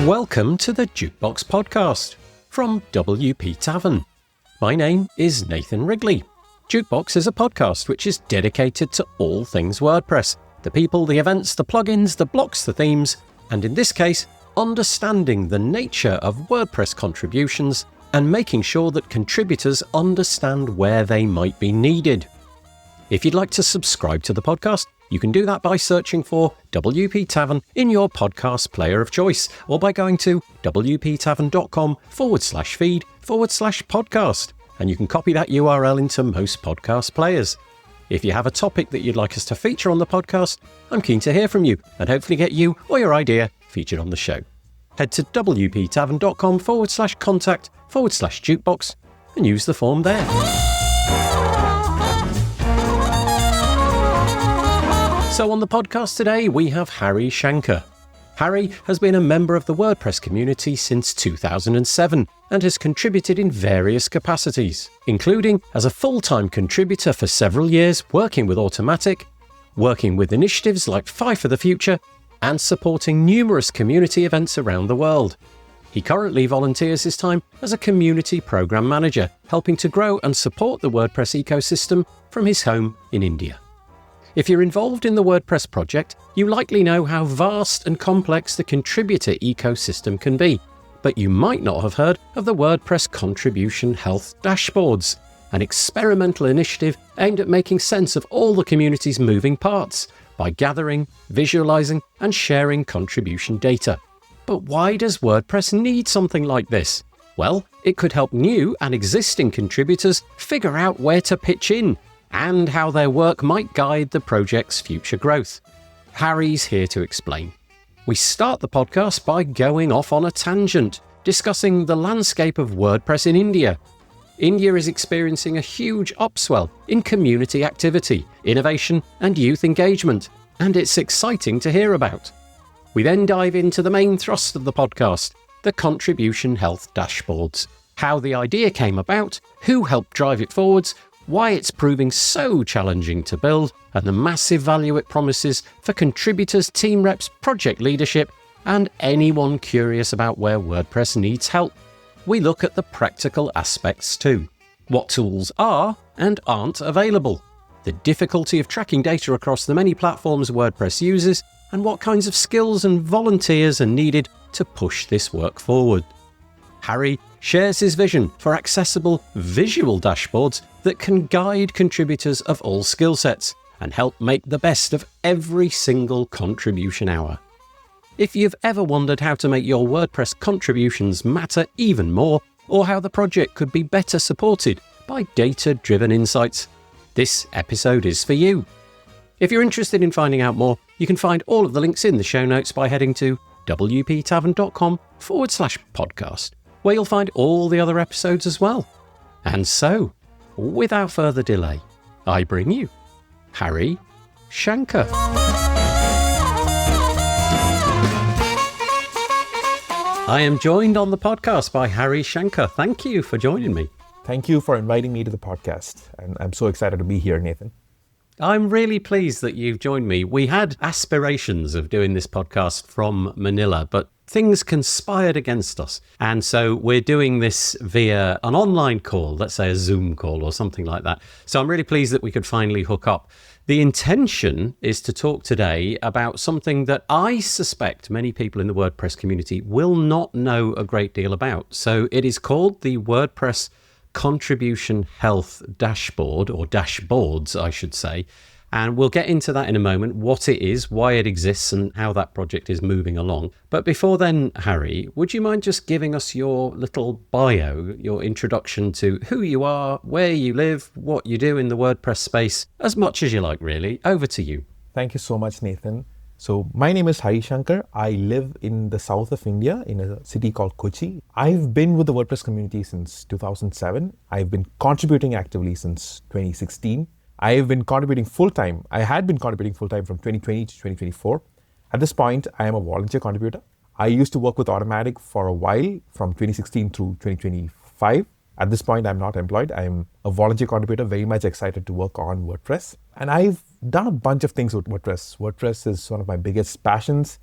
Welcome to the Jukebox Podcast from WP Tavern. My name is Nathan Wrigley. Jukebox is a podcast which is dedicated to all things WordPress. The people, the events, the plugins, the blocks, the themes, and in this case, understanding the nature of WordPress contributions and making sure that contributors understand where they might be needed. If you'd like to subscribe to the podcast, you can do that by searching for WP Tavern in your podcast player of choice, or by going to wptavern.com/feed/podcast, and you can copy that URL into most podcast players. If you have a topic that you'd like us to feature on the podcast, I'm keen to hear from you and hopefully get you or your idea featured on the show. Head to wptavern.com/contact/jukebox and use the form there. So on the podcast today, we have Hari Shanker. Hari has been a member of the WordPress community since 2007 and has contributed in various capacities, including as a full-time contributor for several years, working with Automatic, working with initiatives like Five for the Future, and supporting numerous community events around the world. He currently volunteers his time as a community program manager, helping to grow and support the WordPress ecosystem from his home in India. If you're involved in the WordPress project, you likely know how vast and complex the contributor ecosystem can be, but you might not have heard of the WordPress Contribution Health Dashboards, an experimental initiative aimed at making sense of all the community's moving parts by gathering, visualizing, and sharing contribution data. But why does WordPress need something like this? Well, it could help new and existing contributors figure out where to pitch in and how their work might guide the project's future growth. Hari's here to explain. We start the podcast by going off on a tangent, discussing the landscape of WordPress in India. India is experiencing a huge upswell in community activity, innovation, and youth engagement, and it's exciting to hear about. We then dive into the main thrust of the podcast, the Contribution Health Dashboards, how the idea came about, who helped drive it forwards, why it's proving so challenging to build, and the massive value it promises for contributors, team reps, project leadership, and anyone curious about where WordPress needs help. We look at the practical aspects too. What tools are and aren't available, the difficulty of tracking data across the many platforms WordPress uses, and what kinds of skills and volunteers are needed to push this work forward. Hari shares his vision for accessible visual dashboards that can guide contributors of all skill sets and help make the best of every single contribution hour. If you've ever wondered how to make your WordPress contributions matter even more, or how the project could be better supported by data-driven insights, this episode is for you. If you're interested in finding out more, you can find all of the links in the show notes by heading to wptavern.com/podcast, where you'll find all the other episodes as well. And so, without further delay, I bring you Hari Shanker. I am joined on the podcast by Hari Shanker. Thank you for joining me. Thank you for inviting me to the podcast. And I'm so excited to be here, Nathan. I'm really pleased that you've joined me. We had aspirations of doing this podcast from Manila, but things conspired against us. And so we're doing this via an online call, let's say a Zoom call or something like that. So I'm really pleased that we could finally hook up. The intention is to talk today about something that I suspect many people in the WordPress community will not know a great deal about. So it is called the WordPress Contribution Health Dashboard, or dashboards, I should say. And we'll get into that in a moment, what it is, why it exists, and how that project is moving along. But before then, Hari, would you mind just giving us your little bio, your introduction to who you are, where you live, what you do in the WordPress space, as much as you like, really. Over to you. Thank you so much, Nathan. So my name is Hari Shanker. I live in the south of India in a city called Kochi. I've been with the WordPress community since 2007. I've been contributing actively since 2016. I've been contributing full-time. I had been contributing full-time from 2020 to 2024. At this point, I am a volunteer contributor. I used to work with Automatic for a while from 2016 through 2025. At this point, I'm not employed. I'm a volunteer contributor, very much excited to work on WordPress. And I've done a bunch of things with WordPress. WordPress is one of my biggest passions.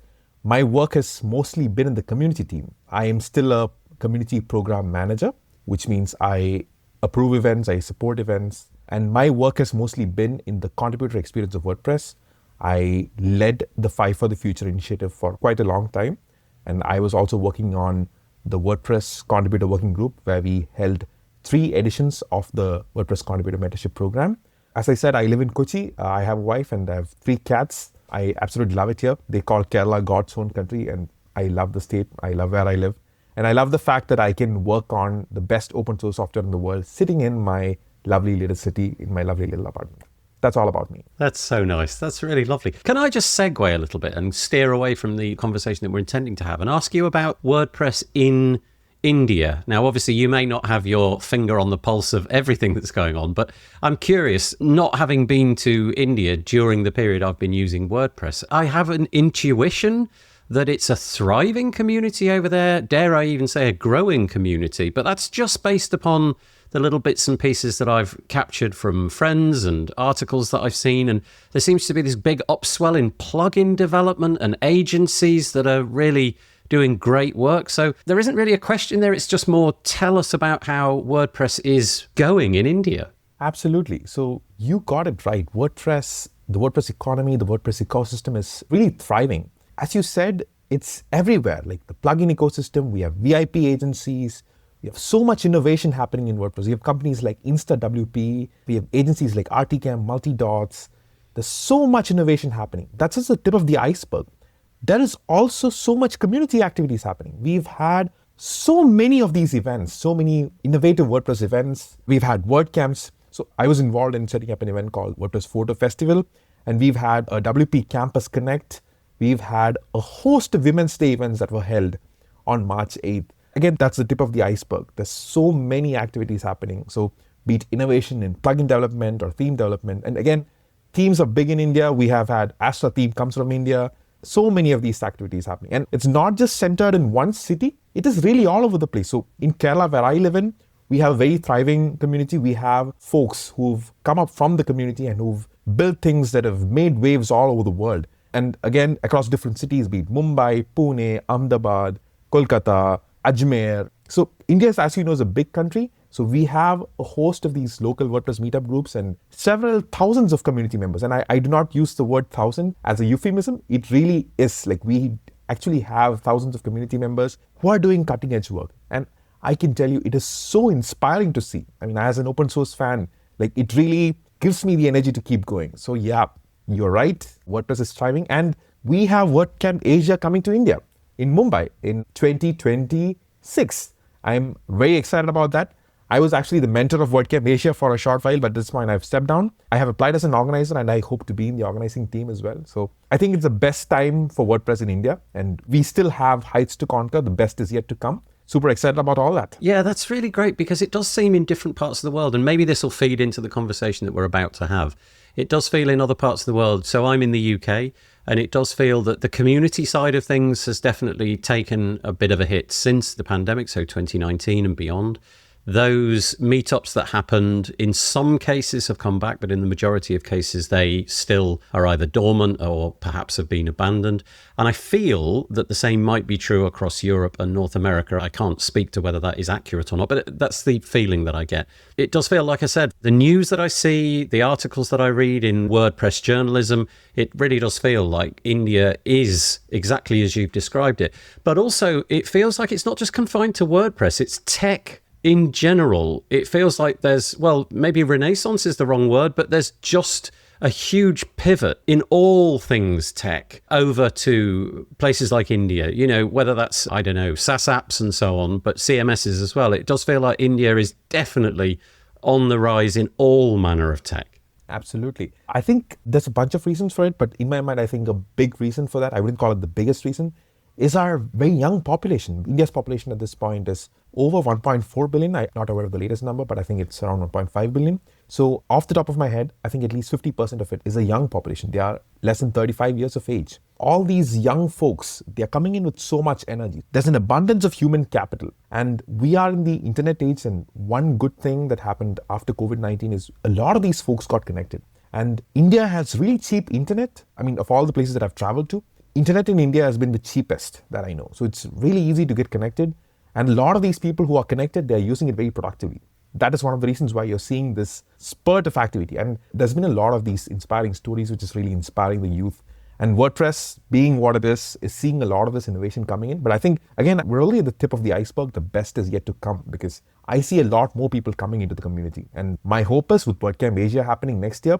My work has mostly been in the community team. I am still a community program manager, which means I approve events, I support events, and my work has mostly been in the contributor experience of WordPress. I led the Five for the Future initiative for quite a long time, and I was also working on the WordPress Contributor Working Group, where we held 3 editions of the WordPress Contributor Mentorship Program. As I said, I live in Kochi. I have a wife and I have 3 cats. I absolutely love it here. They call Kerala God's own country, and I love the state. I love where I live. And I love the fact that I can work on the best open source software in the world, sitting in my lovely little city, in my lovely little apartment. That's all about me. That's so nice. That's really lovely. Can I just segue a little bit and steer away from the conversation that we're intending to have and ask you about WordPress in India? Now, obviously, you may not have your finger on the pulse of everything that's going on, but I'm curious, not having been to India during the period I've been using WordPress, I have an intuition that it's a thriving community over there, dare I even say a growing community, but that's just based upon the little bits and pieces that I've captured from friends and articles that I've seen. And there seems to be this big upswell in plugin development and agencies that are really doing great work. So there isn't really a question there. It's just more, tell us about how WordPress is going in India. Absolutely. So you got it right. WordPress, the WordPress economy, the WordPress ecosystem is really thriving. As you said, it's everywhere. Like the plugin ecosystem, we have VIP agencies. We have so much innovation happening in WordPress. We have companies like InstaWP. We have agencies like RTCam, Multidots. There's so much innovation happening. That's just the tip of the iceberg. There is also so much community activities happening. We've had so many of these events, so many innovative WordPress events. We've had WordCamps. So I was involved in setting up an event called WordPress Photo Festival, and we've had a WP Campus Connect. We've had a host of Women's Day events that were held on March 8th. Again, that's the tip of the iceberg. There's so many activities happening. So be it innovation in plugin development or theme development. And again, themes are big in India. We have had Astra theme comes from India. So many of these activities happening. And it's not just centered in one city. It is really all over the place. So in Kerala, where I live in, we have a very thriving community. We have folks who've come up from the community and who've built things that have made waves all over the world. And again, across different cities, be it Mumbai, Pune, Ahmedabad, Kolkata, Ajmer. So India, as you know, is a big country. So we have a host of these local WordPress meetup groups and several thousands of community members. And I do not use the word 1,000 as a euphemism. It really is like we actually have thousands of community members who are doing cutting edge work. And I can tell you, it is so inspiring to see. I mean, as an open source fan, like it really gives me the energy to keep going. So yeah, you're right. WordPress is thriving. And we have WordCamp Asia coming to India in Mumbai in 2026. I'm very excited about that. I was actually the mentor of WordCamp Asia for a short while, but at this point I've stepped down. I have applied as an organizer and I hope to be in the organizing team as well. So I think it's the best time for WordPress in India, and we still have heights to conquer. The best is yet to come. Super excited about all that. Yeah, that's really great, because it does seem in different parts of the world, and maybe this will feed into the conversation that we're about to have. It does feel in other parts of the world. So I'm in the UK, and it does feel that the community side of things has definitely taken a bit of a hit since the pandemic, so 2019 and beyond. Those meetups that happened in some cases have come back, but in the majority of cases, they still are either dormant or perhaps have been abandoned. And I feel that the same might be true across Europe and North America. I can't speak to whether that is accurate or not, but that's the feeling that I get. It does feel, like I said, the news that I see, the articles that I read in WordPress journalism, it really does feel like India is exactly as you've described it. But also, it feels like it's not just confined to WordPress, it's tech in general. It feels like there's, well, maybe renaissance is the wrong word, but there's just a huge pivot in all things tech over to places like India, you know, whether that's, I don't know, SaaS apps and so on, but CMSs as well. It does feel like India is definitely on the rise in all manner of tech. Absolutely. I think there's a bunch of reasons for it, but in my mind, I think a big reason for that, I wouldn't call it the biggest reason, is our very young population. India's population at this point is over 1.4 billion. I'm not aware of the latest number, but I think it's around 1.5 billion. So off the top of my head, I think at least 50% of it is a young population. They are less than 35 years of age. All these young folks, they're coming in with so much energy. There's an abundance of human capital. And we are in the internet age. And one good thing that happened after COVID-19 is a lot of these folks got connected. And India has really cheap internet. I mean, of all the places that I've traveled to, internet in India has been the cheapest that I know. So it's really easy to get connected. And a lot of these people who are connected, they're using it very productively. That is one of the reasons why you're seeing this spurt of activity. And there's been a lot of these inspiring stories, which is really inspiring the youth. And WordPress, being what it is seeing a lot of this innovation coming in. But I think, again, we're only at the tip of the iceberg. The best is yet to come, because I see a lot more people coming into the community. And my hope is with WordCamp Asia happening next year,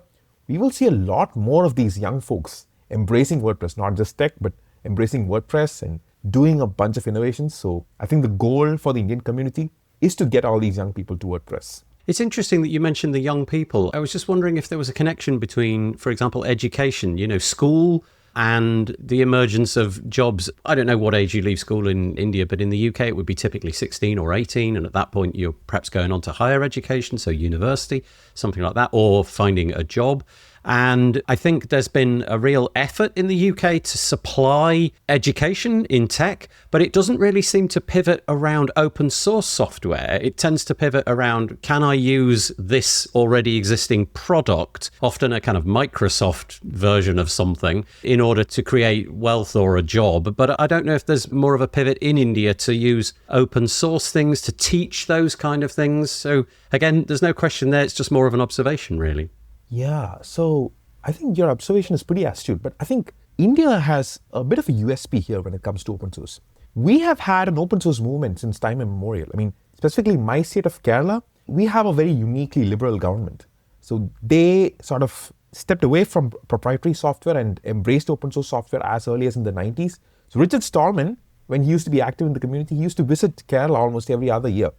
we will see a lot more of these young folks embracing WordPress, not just tech, but embracing WordPress and doing a bunch of innovations. So I think the goal for the Indian community is to get all these young people to WordPress. It's interesting that you mentioned the young people. I was just wondering if there was a connection between, for example, education, school and the emergence of jobs. I don't know what age you leave school in India, but in the UK, it would be typically 16 or 18. And at that point, you're perhaps going on to higher education, so university, something like that, or finding a job. And I think there's been a real effort in the UK to supply education in tech, but it doesn't really seem to pivot around open source software. It tends to pivot around, can I use this already existing product, often a kind of Microsoft version of something, in order to create wealth or a job. But I don't know if there's more of a pivot in India to use open source things, to teach those kind of things. So again, there's no question there. It's just more of an observation, really. Yeah, so I think your observation is pretty astute, but I think India has a bit of a USP here when it comes to open source. We have had an open source movement since time immemorial. I mean, specifically my state of Kerala, we have a very uniquely liberal government. So they sort of stepped away from proprietary software and embraced open source software as early as in the 90s. So Richard Stallman, when he used to be active in the community, he used to visit Kerala almost every other year.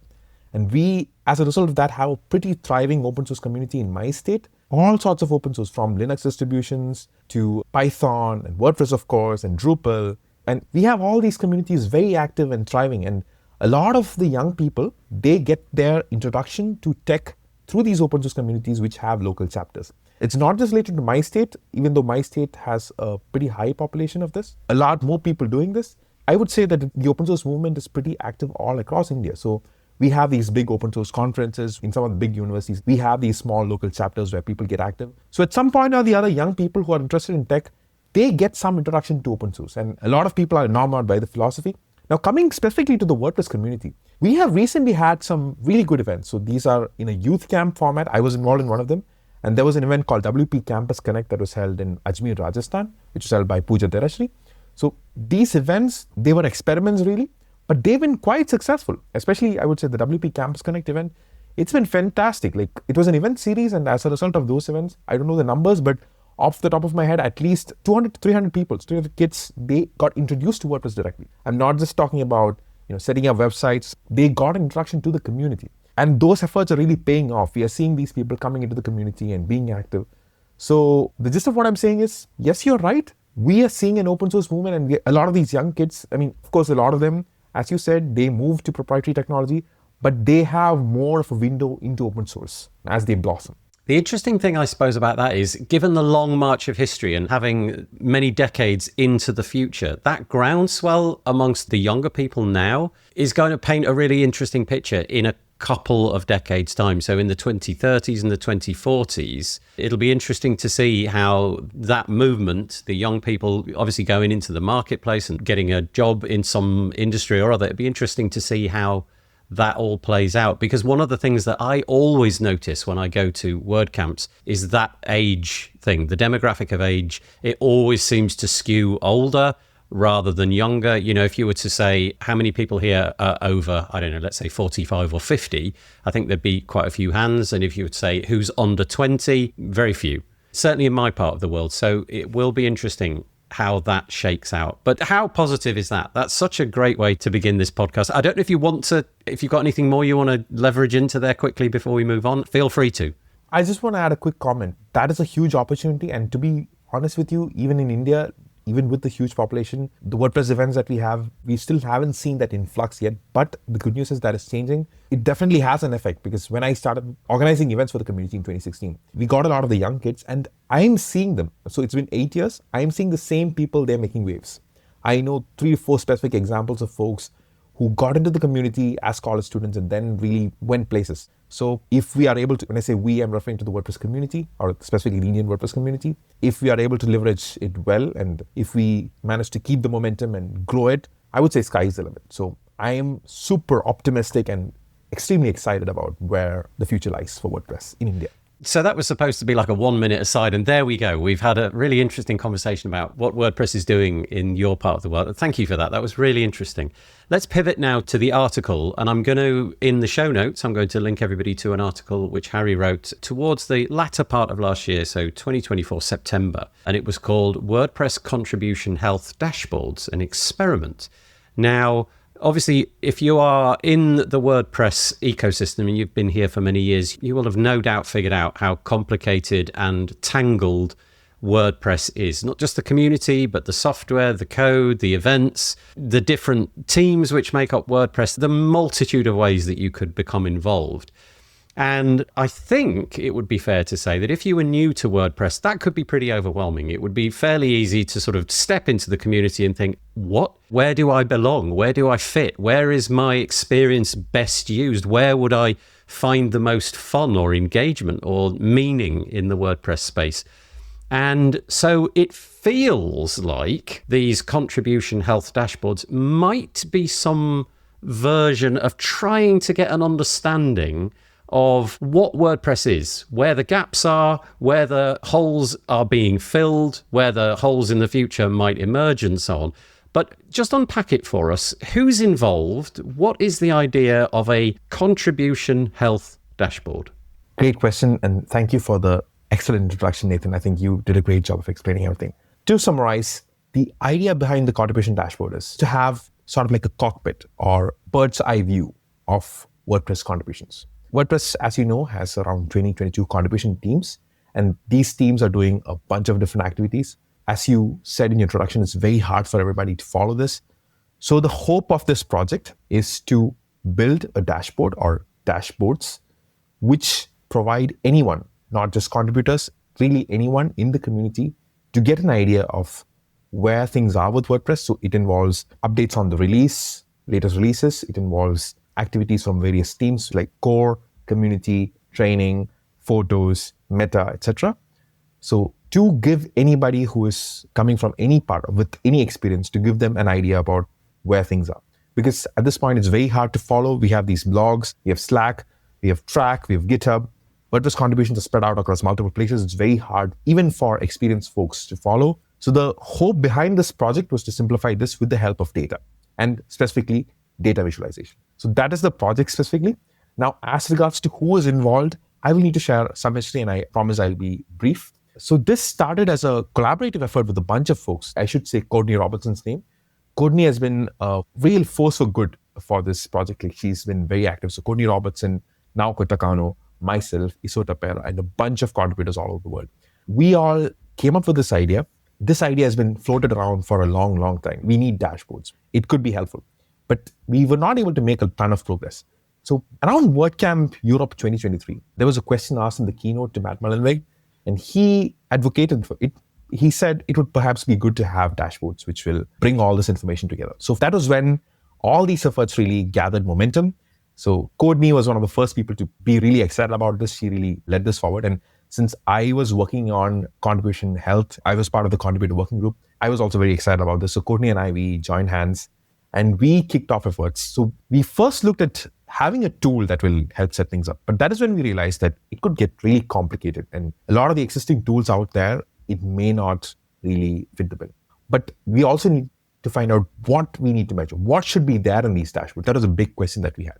And we, as a result of that, have a pretty thriving open source community in my state. All sorts of open source, from Linux distributions to Python and WordPress, of course, and Drupal. And we have all these communities very active and thriving. And a lot of the young people, they get their introduction to tech through these open source communities which have local chapters. It's not just related to my state, even though my state has a pretty high population of this. A lot more people doing this. I would say that the open source movement is pretty active all across India. So we have these big open source conferences in some of the big universities. We have these small local chapters where people get active. So at some point or the other, young people who are interested in tech, they get some introduction to open source. And a lot of people are enamored by the philosophy. Now, coming specifically to the WordPress community, we have recently had some really good events. So these are in a youth camp format. I was involved in one of them. And there was an event called WP Campus Connect that was held in Ajmer, Rajasthan, which was held by Pooja Derashri. So these events, they were experiments really. But they've been quite successful, especially I would say the WP Campus Connect event. It's been fantastic. Like, it was an event series, and as a result of those events, I don't know the numbers, but off the top of my head, at least 200 to 300 people, 300 kids, they got introduced to WordPress directly. I'm not just talking about setting up websites. They got an introduction to the community. And those efforts are really paying off. We are seeing these people coming into the community and being active. So the gist of what I'm saying is, yes, you're right. We are seeing an open source movement, and a lot of these young kids, I mean, of course, a lot of them, as you said, they move to proprietary technology, but they have more of a window into open source as they blossom. The interesting thing, I suppose, about that is, given the long march of history and having many decades into the future, that groundswell amongst the younger people now is going to paint a really interesting picture in a couple of decades' time. So in the 2030s and the 2040s, it'll be interesting to see how that movement, the young people obviously going into the marketplace and getting a job in some industry or other, it'd be interesting to see how that all plays out. Because one of the things that I always notice when I go to WordCamps is that age thing, the demographic of age. It always seems to skew older rather than younger. If you were to say how many people here are over, I don't know, let's say 45 or 50, I think there'd be quite a few hands. And if you would say who's under 20, very few, certainly in my part of the world. So it will be interesting how that shakes out. But how positive is that? That's such a great way to begin this podcast. I don't know if you've got anything more you want to leverage into there quickly before we move on, feel free to. I just want to add a quick comment. That is a huge opportunity. And to be honest with you, even in India, even with the huge population, the WordPress events that we have, we still haven't seen that influx yet. But the good news is that it's changing. It definitely has an effect, because when I started organizing events for the community in 2016, we got a lot of the young kids, and I'm seeing them. So it's been 8 years. I'm seeing the same people, they're making waves. I know 3 or 4 specific examples of folks who got into the community as college students and then really went places. So if we are able to, when I say we, I'm referring to the WordPress community, or specifically the Indian WordPress community. If we are able to leverage it well, and if we manage to keep the momentum and grow it, I would say sky is the limit. So I am super optimistic and extremely excited about where the future lies for WordPress in India. So that was supposed to be like a 1 minute aside, and there we go. We've had a really interesting conversation about what WordPress is doing in your part of the world. Thank you for that. That was really interesting. Let's pivot now to the article, and I'm going to, in the show notes, I'm going to link everybody to an article which Hari wrote towards the latter part of last year, so 2024 September, and it was called WordPress Contribution Health Dashboards, an experiment. Now, obviously, if you are in the WordPress ecosystem and you've been here for many years, you will have no doubt figured out how complicated and tangled WordPress is. Not just the community, but the software, the code, the events, the different teams which make up WordPress, the multitude of ways that you could become involved. And I think it would be fair to say that if you were new to WordPress, that could be pretty overwhelming. It would be fairly easy to sort of step into the community and think, what? Where do I belong? Where do I fit? Where is my experience best used? Where would I find the most fun or engagement or meaning in the WordPress space? And so it feels like these contribution health dashboards might be some version of trying to get an understanding of what WordPress is, where the gaps are, where the holes are being filled, where the holes in the future might emerge, and so on. But just unpack it for us. Who's involved? What is the idea of a contribution health dashboard? Great question, and thank you for the excellent introduction, Nathan. I think you did a great job of explaining everything. To summarize, the idea behind the contribution dashboard is to have sort of like a cockpit or bird's eye view of WordPress contributions. WordPress, as you know, has around 22 contribution teams, and these teams are doing a bunch of different activities. As you said in your introduction, it's very hard for everybody to follow this. So the hope of this project is to build a dashboard or dashboards which provide anyone, not just contributors, really anyone in the community to get an idea of where things are with WordPress. So it involves updates on the release, latest releases. It involves activities from various teams like core, community, training, photos, meta, etc. So to give anybody who is coming from any part with any experience, to give them an idea about where things are. Because at this point, it's very hard to follow. We have these blogs, we have Slack, we have Track, we have GitHub. WordPress contributions are spread out across multiple places. It's very hard, even for experienced folks, to follow. So the hope behind this project was to simplify this with the help of data, and specifically data visualization. So that is the project specifically. Now, as regards to who is involved, I will need to share some history, and I promise I'll be brief. So this started as a collaborative effort with a bunch of folks. I should say Courtney Robertson's name. Courtney has been a real force for good for this project. Like, she's been very active. So Courtney Robertson, Naoko Takano, myself, Iso Tapera, and a bunch of contributors all over the world. We all came up with this idea. This idea has been floated around for a long, long time. We need dashboards. It could be helpful. But we were not able to make a ton of progress. So around WordCamp Europe 2023, there was a question asked in the keynote to Matt Mullenweg, and he advocated for it. He said it would perhaps be good to have dashboards which will bring all this information together. So that was when all these efforts really gathered momentum. So Courtney was one of the first people to be really excited about this. She really led this forward. And since I was working on contribution health, I was part of the contributor working group. I was also very excited about this. So Courtney and I, we joined hands and we kicked off efforts. So we first looked at having a tool that will help set things up. But that is when we realized that it could get really complicated. And a lot of the existing tools out there, it may not really fit the bill. But we also need to find out what we need to measure. What should be there in these dashboards? That was a big question that we had.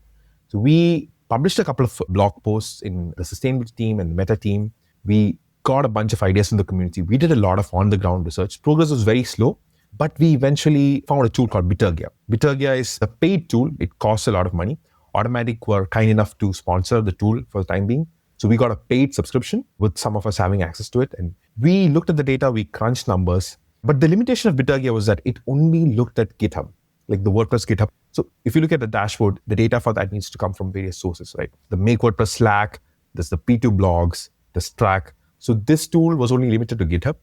So we published a couple of blog posts in the sustainability team and the meta team. We got a bunch of ideas from the community. We did a lot of on-the-ground research. Progress was very slow, but we eventually found a tool called Bitergia. Bitergia is a paid tool. It costs a lot of money. Automatic were kind enough to sponsor the tool for the time being. So we got a paid subscription with some of us having access to it. And we looked at the data, we crunched numbers. But the limitation of Bitergia was that it only looked at GitHub, like the WordPress GitHub. So if you look at the dashboard, the data for that needs to come from various sources, right? The Make WordPress Slack, there's the P2 blogs, there's Track. So this tool was only limited to GitHub.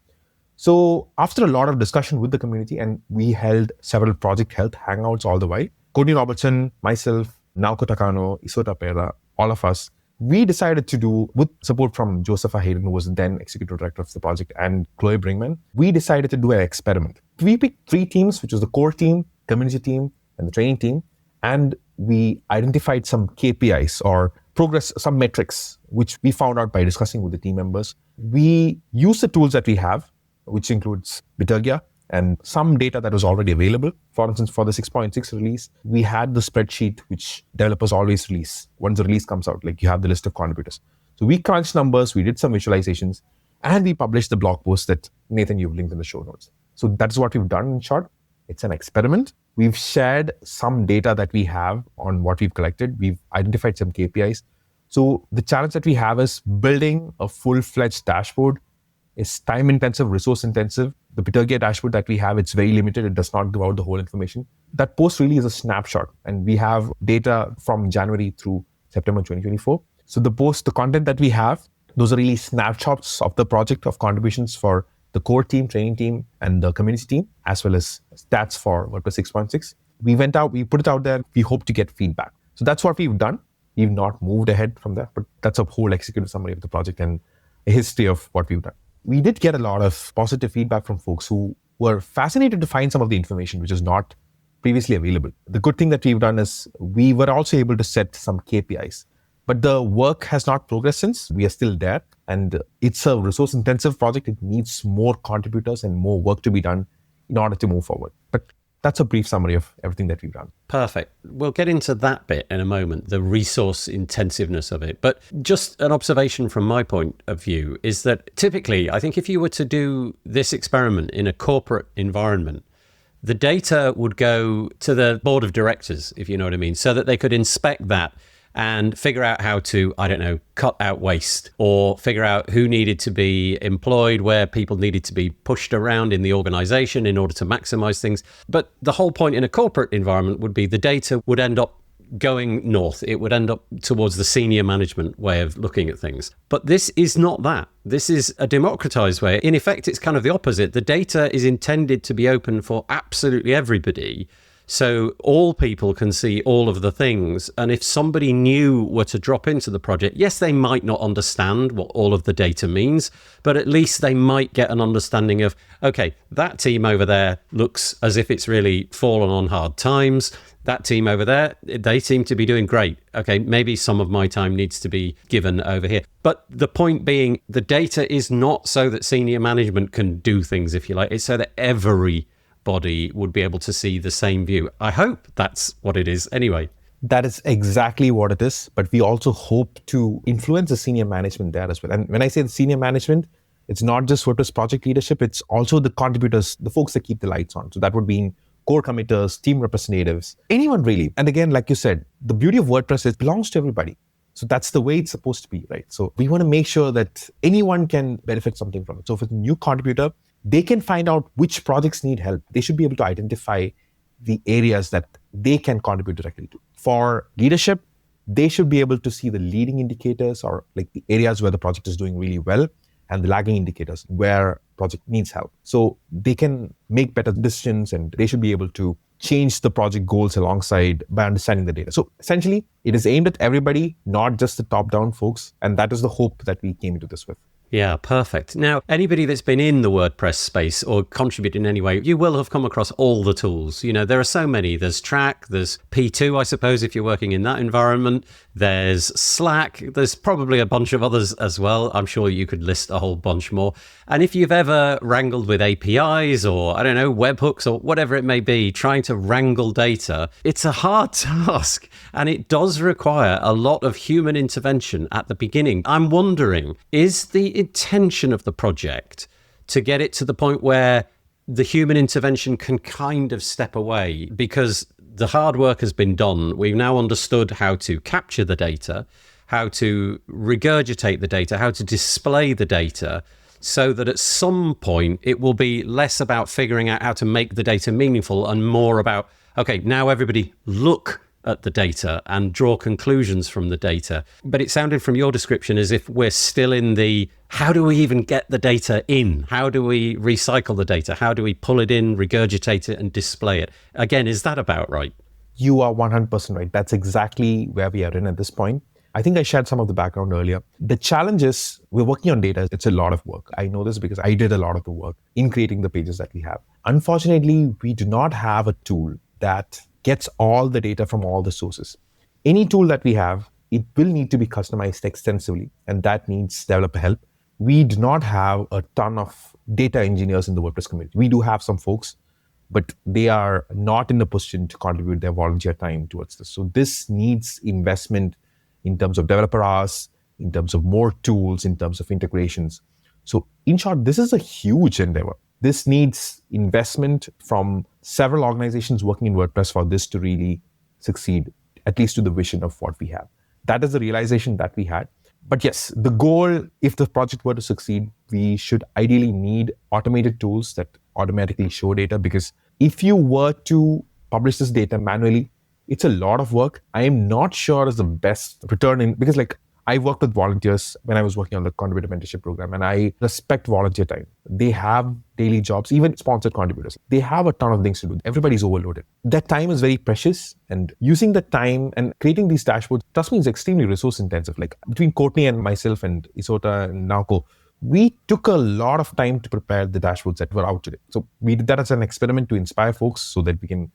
So after a lot of discussion with the community, and we held several project health hangouts all the while, Courtney Robertson, myself, Naoko Takano, Iso Tapera, all of us, we decided to do, with support from Joseph Hayden, who was then executive director of the project, and Chloe Brinkman, we decided to do an experiment. We picked 3 teams, which was the core team, community team, and the training team. And we identified some KPIs or progress, some metrics, which we found out by discussing with the team members. We use the tools that we have, which includes Bitergia and some data that was already available. For instance, for the 6.6 release, we had the spreadsheet which developers always release. Once the release comes out, like you have the list of contributors. So we crunched numbers, we did some visualizations, and we published the blog post that Nathan, you've linked in the show notes. So that's what we've done in short. It's an experiment. We've shared some data that we have on what we've collected. We've identified some KPIs. So the challenge that we have is building a full-fledged dashboard is time-intensive, resource-intensive. The Bitergia dashboard that we have, it's very limited. It does not give out the whole information. That post really is a snapshot, and we have data from January through September 2024. So the content that we have, those are really snapshots of the project of contributions for the core team, training team, and the community team, as well as stats for WordPress 6.6. We went out, we put it out there, we hope to get feedback. So that's what we've done. We've not moved ahead from there, but that's a whole executive summary of the project and a history of what we've done. We did get a lot of positive feedback from folks who were fascinated to find some of the information which is not previously available. The good thing that we've done is we were also able to set some KPIs. But the work has not progressed since. We are still there. And it's a resource-intensive project. It needs more contributors and more work to be done in order to move forward. But that's a brief summary of everything that we've done. Perfect. We'll get into that bit in a moment, the resource intensiveness of it. But just an observation from my point of view is that typically, I think if you were to do this experiment in a corporate environment, the data would go to the board of directors, if you know what I mean, so that they could inspect that and figure out how to, I don't know, cut out waste, or figure out who needed to be employed, where people needed to be pushed around in the organization in order to maximize things. But the whole point in a corporate environment would be the data would end up going north. It would end up towards the senior management way of looking at things. But this is not that. This is a democratized way. In effect, it's kind of the opposite. The data is intended to be open for absolutely everybody, so all people can see all of the things. And if somebody new were to drop into the project, yes, they might not understand what all of the data means, but at least they might get an understanding of, okay, that team over there looks as if it's really fallen on hard times. That team over there, they seem to be doing great. Okay, maybe some of my time needs to be given over here. But the point being, the data is not so that senior management can do things, if you like. It's so that everybody would be able to see the same view. I hope that's what it is anyway. That is exactly what it is. But we also hope to influence the senior management there as well. And when I say the senior management, it's not just WordPress project leadership, it's also the contributors, the folks that keep the lights on. So that would be core committers, team representatives, anyone really. And again, like you said, the beauty of WordPress is it belongs to everybody. So that's the way it's supposed to be, right? So we want to make sure that anyone can benefit something from it. So if it's a new contributor, they can find out which projects need help. They should be able to identify the areas that they can contribute directly to. For leadership, they should be able to see the leading indicators, or like the areas where the project is doing really well, and the lagging indicators where project needs help. So they can make better decisions, and they should be able to change the project goals alongside by understanding the data. So essentially, it is aimed at everybody, not just the top-down folks. And that is the hope that we came into this with. Yeah, perfect. Now, anybody that's been in the WordPress space or contributed in any way, you will have come across all the tools. You know, there are so many. There's Track, there's P2, I suppose, if you're working in that environment. There's Slack. There's probably a bunch of others as well. I'm sure you could list a whole bunch more. And if you've ever wrangled with APIs or, I don't know, webhooks or whatever it may be, trying to wrangle data, it's a hard task. And it does require a lot of human intervention at the beginning. I'm wondering, is the intention of the project to get it to the point where the human intervention can kind of step away because the hard work has been done? We've now understood how to capture the data, how to regurgitate the data, how to display the data, so that at some point it will be less about figuring out how to make the data meaningful and more about, okay, now everybody look at the data and draw conclusions from the data. But it sounded from your description as if we're still in the, how do we even get the data in? How do we recycle the data? How do we pull it in, regurgitate it, and display it? Again, is that about right? You are 100% right. That's exactly where we are in at this point. I think I shared some of the background earlier. The challenge is we're working on data. It's a lot of work. I know this because I did a lot of the work in creating the pages that we have. Unfortunately, we do not have a tool that gets all the data from all the sources. Any tool that we have, it will need to be customized extensively, and that needs developer help. We do not have a ton of data engineers in the WordPress community. We do have some folks, but they are not in a position to contribute their volunteer time towards this. So this needs investment in terms of developer hours, in terms of more tools, in terms of integrations. So in short, this is a huge endeavor. This needs investment from several organizations working in WordPress for this to really succeed, at least to the vision of what we have. That is the realization that we had. But yes, the goal, if the project were to succeed, we should ideally need automated tools that automatically show data, because if you were to publish this data manually, it's a lot of work. I am not sure is the best return in, because I worked with volunteers when I was working on the contributor mentorship program, and I respect volunteer time. They have daily jobs, even sponsored contributors. They have a ton of things to do. Everybody's overloaded. That time is very precious, and using the time and creating these dashboards, trust me, is extremely resource intensive. Like between Courtney and myself and Isota and Nauko, we took a lot of time to prepare the dashboards that were out today. So we did that as an experiment to inspire folks so that we can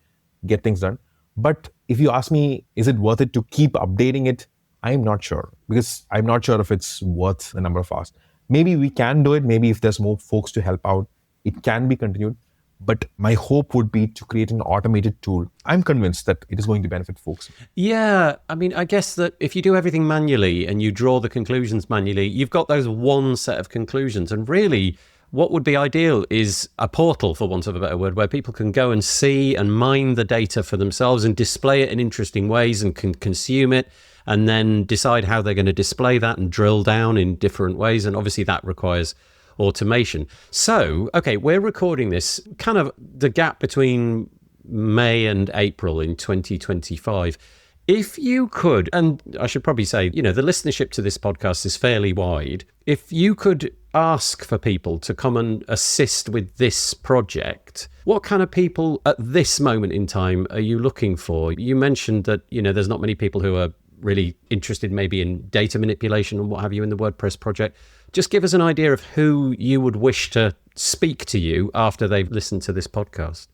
get things done. But if you ask me, is it worth it to keep updating it? I'm not sure, because I'm not sure if it's worth the number of hours. Maybe we can do it. Maybe if there's more folks to help out, it can be continued. But my hope would be to create an automated tool. I'm convinced that it is going to benefit folks. Yeah, I mean, I guess that if you do everything manually and you draw the conclusions manually, you've got those one set of conclusions. And really, what would be ideal is a portal, for want of a better word, where people can go and see and mine the data for themselves and display it in interesting ways and can consume it, and then decide how they're going to display that and drill down in different ways. And obviously that requires automation. So, okay, we're recording this kind of the gap between May and April in 2025. If you could, and I should probably say, the listenership to this podcast is fairly wide. If you could ask for people to come and assist with this project, what kind of people at this moment in time are you looking for? You mentioned that, there's not many people who are really interested maybe in data manipulation and what have you in the WordPress project. Just give us an idea of who you would wish to speak to you after they've listened to this podcast.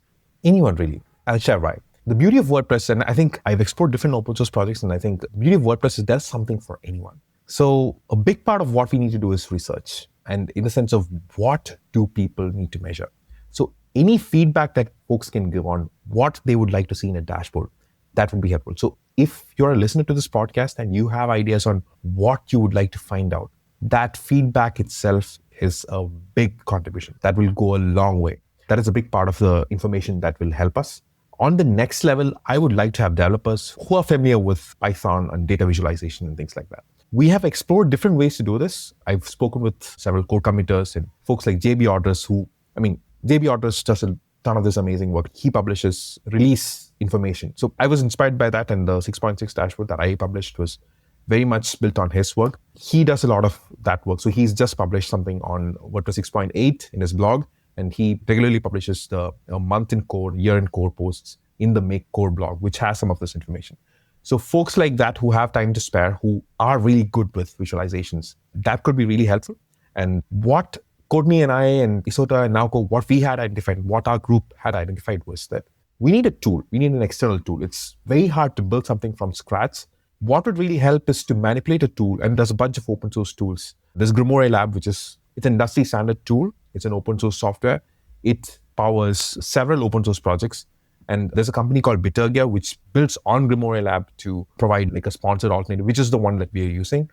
Anyone really. I'll share why. The beauty of WordPress, and I think I've explored different open source projects, and I think the beauty of WordPress is there's something for anyone. So a big part of what we need to do is research, and in the sense of what do people need to measure. So any feedback that folks can give on what they would like to see in a dashboard, that would be helpful. So if you're a listener to this podcast and you have ideas on what you would like to find out, that feedback itself is a big contribution. That will go a long way. That is a big part of the information that will help us. On the next level, I would like to have developers who are familiar with Python and data visualization and things like that. We have explored different ways to do this. I've spoken with several code committers and folks like JB Orders JB Orders does a ton of this amazing work. He publishes release information. So I was inspired by that, and the 6.6 dashboard that I published was very much built on his work. He does a lot of that work. So he's just published something on WordPress 6.8 in his blog, and he regularly publishes the month in code, year in code posts in the Make Code blog, which has some of this information. So folks like that who have time to spare, who are really good with visualizations, that could be really helpful. And what Courtney and I and Isota and Nauko, what we had identified, what our group had identified was that we need a tool. We need an external tool. It's very hard to build something from scratch. What would really help is to manipulate a tool, and there's a bunch of open source tools. There's Grimoire Lab, it's an industry standard tool. It's an open source software. It powers several open source projects. And there's a company called Bitergia, which builds on Grimoire Lab to provide like a sponsored alternative, which is the one that we are using.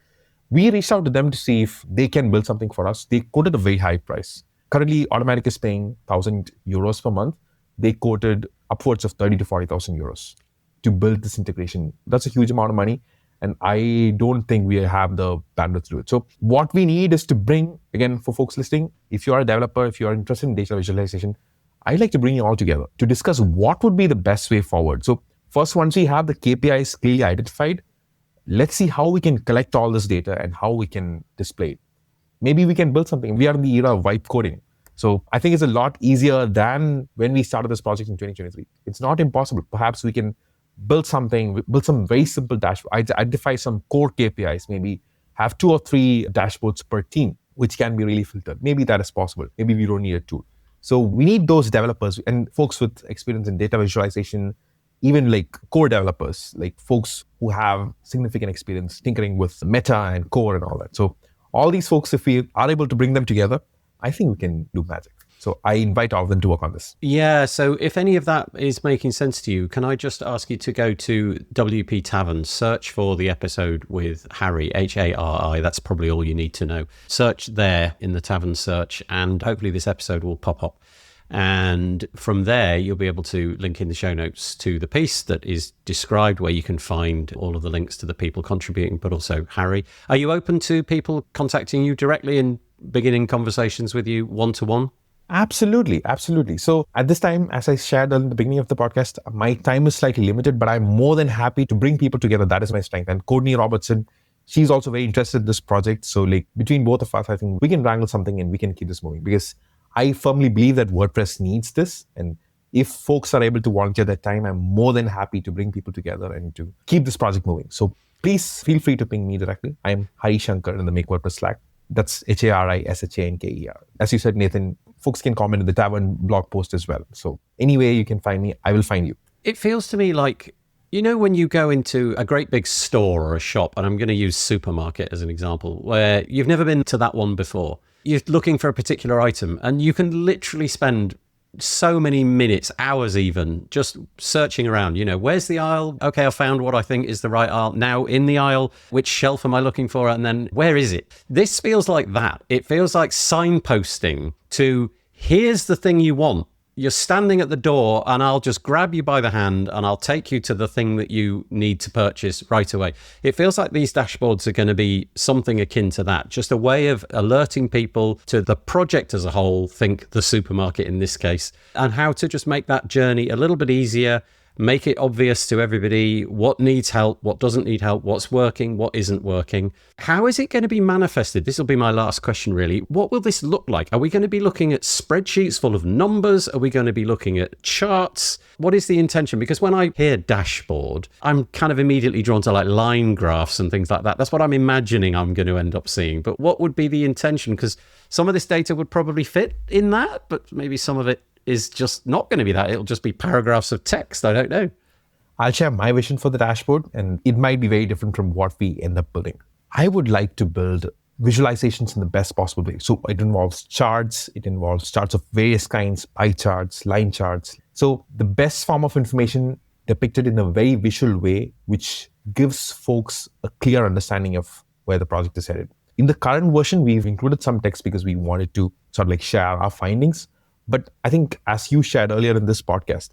We reached out to them to see if they can build something for us. They quoted a very high price. Currently, Automatic is paying 1,000 euros per month. They quoted upwards of 30 to 40,000 euros to build this integration. That's a huge amount of money. And I don't think we have the bandwidth to do it. So what we need is to bring, again, for folks listening, if you are a developer, if you are interested in data visualization, I'd like to bring you all together to discuss what would be the best way forward. So first, once we have the KPIs clearly identified, let's see how we can collect all this data and how we can display it. Maybe we can build something. We are in the era of vibe coding. So I think it's a lot easier than when we started this project in 2023. It's not impossible. Perhaps we can build some very simple dashboard, identify some core KPIs, maybe have 2 or 3 dashboards per team, which can be really filtered. Maybe that is possible. Maybe we don't need a tool. So we need those developers and folks with experience in data visualization, even like core developers, like folks who have significant experience tinkering with meta and core and all that. So all these folks, if we are able to bring them together, I think we can do magic. So I invite all of them to work on this. Yeah, so if any of that is making sense to you, can I just ask you to go to WP Tavern, search for the episode with Hari, Hari, that's probably all you need to know. Search there in the Tavern search, and hopefully this episode will pop up. And from there, you'll be able to link in the show notes to the piece that is described, where you can find all of the links to the people contributing, but also Hari. Are you open to people contacting you directly and beginning conversations with you one-to-one? Absolutely. So at this time, as I shared in the beginning of the podcast, my time is slightly limited, but I'm more than happy to bring people together. That is my strength. And Courtney Robertson, she's also very interested in this project. So like between both of us, I think we can wrangle something and we can keep this moving, because I firmly believe that WordPress needs this. And if folks are able to volunteer their time, I'm more than happy to bring people together and to keep this project moving. So please feel free to ping me directly. I'm Hari Shanker in the Make WordPress Slack. That's HARISHANKER. As you said, Nathan, folks can comment in the Tavern blog post as well. So any way you can find me, I will find you. It feels to me like, when you go into a great big store or a shop, and I'm going to use supermarket as an example, where you've never been to that one before. You're looking for a particular item, and you can literally spend so many minutes, hours even, just searching around. Where's the aisle? Okay, I found what I think is the right aisle. Now in the aisle, which shelf am I looking for? And then where is it? This feels like that. It feels like signposting to, here's the thing you want. You're standing at the door, and I'll just grab you by the hand and I'll take you to the thing that you need to purchase right away. It feels like these dashboards are going to be something akin to that, just a way of alerting people to the project as a whole, think the supermarket in this case, and how to just make that journey a little bit easier, make it obvious to everybody what needs help, what doesn't need help, what's working, what isn't working. How is it going to be manifested? This will be my last question, really. What will this look like? Are we going to be looking at spreadsheets full of numbers? Are we going to be looking at charts? What is the intention? Because when I hear dashboard, I'm kind of immediately drawn to like line graphs and things like that. That's what I'm imagining I'm going to end up seeing. But what would be the intention? Because some of this data would probably fit in that, but maybe some of it is just not going to be that. It'll just be paragraphs of text. I don't know. I'll share my vision for the dashboard, and it might be very different from what we end up building. I would like to build visualizations in the best possible way. So it involves charts. It involves charts of various kinds, pie charts, line charts. So the best form of information depicted in a very visual way, which gives folks a clear understanding of where the project is headed. In the current version, we've included some text because we wanted to sort of like share our findings. But I think, as you shared earlier in this podcast,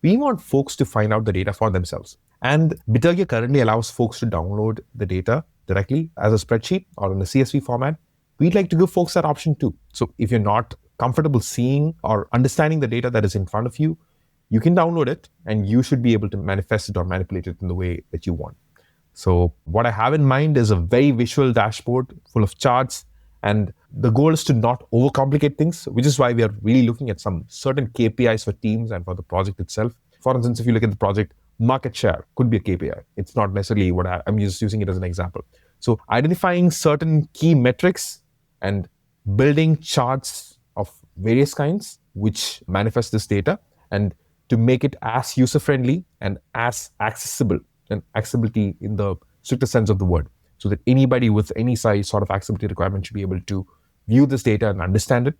we want folks to find out the data for themselves. And Bitergia currently allows folks to download the data directly as a spreadsheet or in a CSV format. We'd like to give folks that option too. So if you're not comfortable seeing or understanding the data that is in front of you, you can download it and you should be able to manifest it or manipulate it in the way that you want. So what I have in mind is a very visual dashboard full of charts. And the goal is to not overcomplicate things, which is why we are really looking at some certain KPIs for teams and for the project itself. For instance, if you look at the project, market share could be a KPI. It's not necessarily what I'm just using it as an example. So identifying certain key metrics and building charts of various kinds, which manifest this data, and to make it as user-friendly and as accessible, and accessibility in the strictest sense of the word, so that anybody with any size sort of accessibility requirement should be able to view this data and understand it.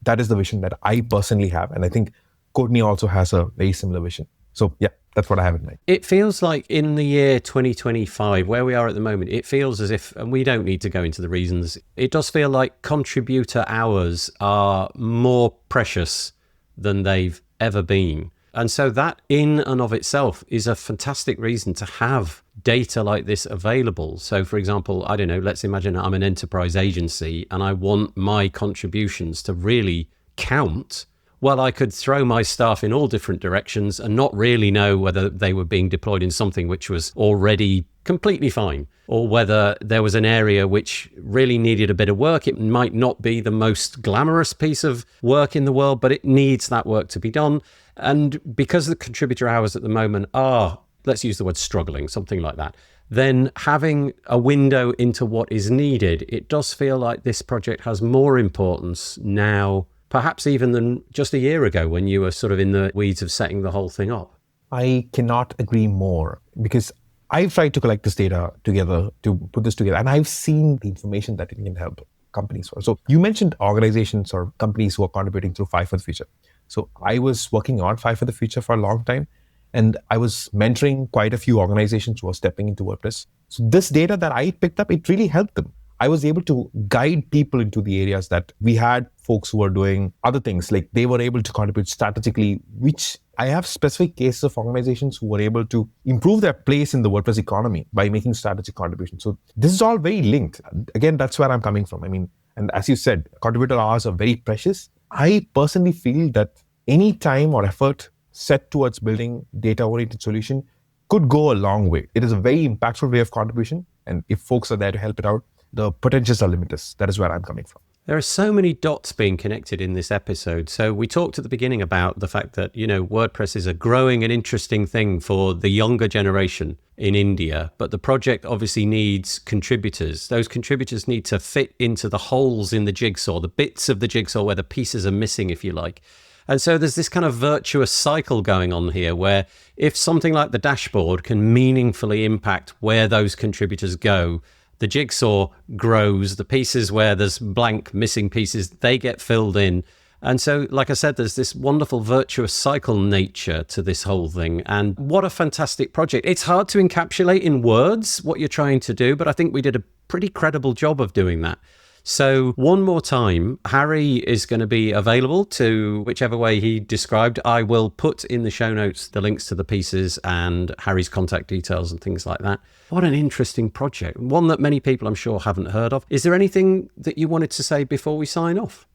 That is the vision that I personally have. And I think Courtney also has a very similar vision. So yeah, that's what I have in mind. It feels like in the year 2025, where we are at the moment, it feels as if, and we don't need to go into the reasons, it does feel like contributor hours are more precious than they've ever been. And so that in and of itself is a fantastic reason to have data like this available. So for example, I don't know, let's imagine I'm an enterprise agency and I want my contributions to really count. Well, I could throw my staff in all different directions and not really know whether they were being deployed in something which was already completely fine, or whether there was an area which really needed a bit of work. It might not be the most glamorous piece of work in the world, but it needs that work to be done. And because the contributor hours at the moment are let's use the word struggling, something like that, then having a window into what is needed, it does feel like this project has more importance now, perhaps even than just a year ago when you were sort of in the weeds of setting the whole thing up. I cannot agree more, because I've tried to collect this data together, to put this together, and I've seen the information that it can help companies for. So you mentioned organizations or companies who are contributing through Five for the Future. So I was working on Five for the Future for a long time, and I was mentoring quite a few organizations who were stepping into WordPress. So this data that I picked up, it really helped them. I was able to guide people into the areas that we had folks who were doing other things, like they were able to contribute strategically, which I have specific cases of organizations who were able to improve their place in the WordPress economy by making strategic contributions. So this is all very linked. Again, that's where I'm coming from. I mean, and as you said, contributor hours are very precious. I personally feel that any time or effort set towards building data-oriented solution could go a long way. It is a very impactful way of contribution. And if folks are there to help it out, the potentials are limitless. That is where I'm coming from. There are so many dots being connected in this episode. So we talked at the beginning about the fact that, WordPress is a growing and interesting thing for the younger generation in India, but the project obviously needs contributors. Those contributors need to fit into the holes in the jigsaw, the bits of the jigsaw where the pieces are missing, if you like. And so there's this kind of virtuous cycle going on here where if something like the dashboard can meaningfully impact where those contributors go, the jigsaw grows, the pieces where there's blank missing pieces, they get filled in. And so, like I said, there's this wonderful virtuous cycle nature to this whole thing. And what a fantastic project. It's hard to encapsulate in words what you're trying to do, but I think we did a pretty credible job of doing that. So one more time, Hari is going to be available to whichever way he described. I will put in the show notes the links to the pieces and Hari's contact details and things like that. What an interesting project. One that many people, I'm sure, haven't heard of. Is there anything that you wanted to say before we sign off?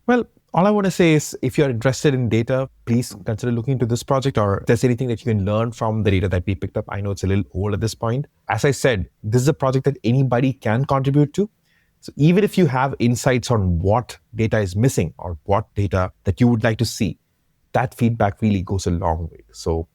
Well, all I want to say is if you're interested in data, please consider looking into this project, or if there's anything that you can learn from the data that we picked up. I know it's a little old at this point. As I said, this is a project that anybody can contribute to. So even if you have insights on what data is missing or what data that you would like to see, that feedback really goes a long way. So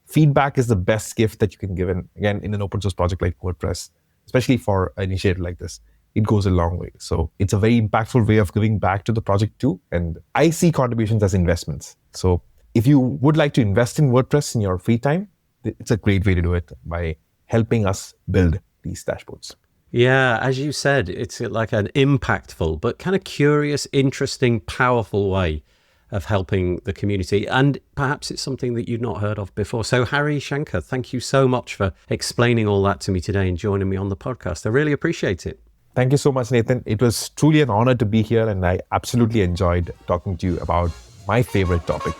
feedback is the best gift that you can give. And again, in an open source project like WordPress, especially for an initiative like this, it goes a long way. So it's a very impactful way of giving back to the project too. And I see contributions as investments. So if you would like to invest in WordPress in your free time, it's a great way to do it by helping us build these dashboards. Yeah, as you said, it's like an impactful, but kind of curious, interesting, powerful way of helping the community. And perhaps it's something that you've not heard of before. So Hari Shanker, thank you so much for explaining all that to me today and joining me on the podcast. I really appreciate it. Thank you so much, Nathan. It was truly an honor to be here, and I absolutely enjoyed talking to you about my favorite topic.